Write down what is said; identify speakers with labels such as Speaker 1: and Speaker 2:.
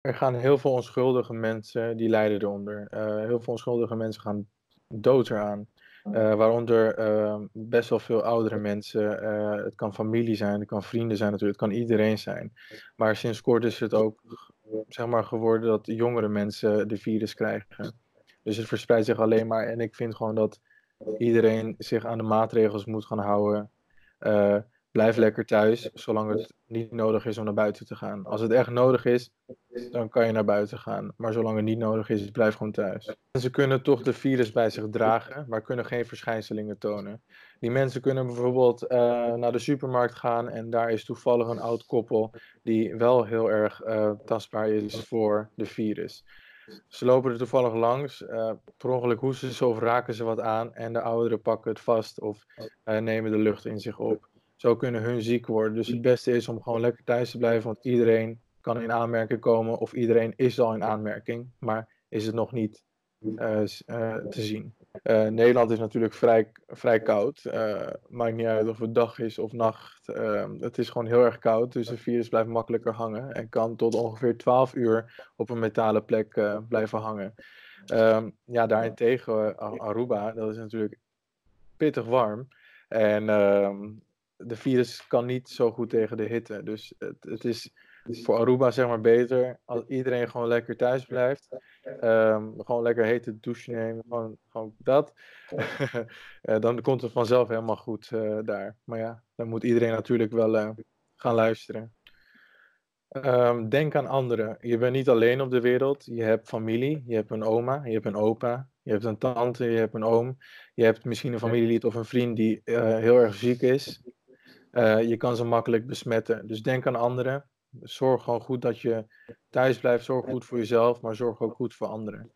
Speaker 1: Er gaan heel veel onschuldige mensen die lijden eronder. Heel veel onschuldige mensen gaan dood eraan. Waaronder best wel veel oudere mensen. Het kan familie zijn, het kan vrienden zijn natuurlijk, het kan iedereen zijn. Maar sinds kort is het ook zeg maar, geworden dat jongere mensen de virus krijgen. Dus het verspreidt zich alleen maar. En ik vind gewoon dat iedereen zich aan de maatregels moet gaan houden. Eh, Blijf lekker thuis, zolang het niet nodig is om naar buiten te gaan. Als het echt nodig is, dan kan je naar buiten gaan. Maar zolang het niet nodig is, blijf gewoon thuis. Ze kunnen toch de virus bij zich dragen, maar kunnen geen verschijnselingen tonen. Die mensen kunnen bijvoorbeeld naar de supermarkt gaan en daar is toevallig een oud koppel die wel heel erg tastbaar is voor de virus. Ze lopen er toevallig langs, per ongeluk hoesten ze of raken ze wat aan en de ouderen pakken het vast of nemen de lucht in zich op. Zo kunnen hun ziek worden. Dus het beste is om gewoon lekker thuis te blijven, want iedereen kan in aanmerking komen of iedereen is al in aanmerking, maar is het nog niet te zien. Nederland is natuurlijk vrij koud. Maakt niet uit of het dag is of nacht. Het is gewoon heel erg koud, dus de virus blijft makkelijker hangen en kan tot ongeveer 12 uur op een metalen plek blijven hangen. Ja, daarentegen Aruba, dat is natuurlijk pittig warm. En de virus kan niet zo goed tegen de hitte. Dus het is voor Aruba zeg maar beter als iedereen gewoon lekker thuis blijft. Gewoon lekker hete douche nemen. Gewoon dat. Dan komt het vanzelf helemaal goed daar. Maar ja, dan moet iedereen natuurlijk wel gaan luisteren. Denk aan anderen. Je bent niet alleen op de wereld. Je hebt familie, je hebt een oma, je hebt een opa, je hebt een tante, je hebt een oom. Je hebt misschien een familielid of een vriend die heel erg ziek is. Je kan ze makkelijk besmetten. Dus denk aan anderen. Zorg gewoon goed dat je thuis blijft. Zorg goed voor jezelf, maar zorg ook goed voor anderen.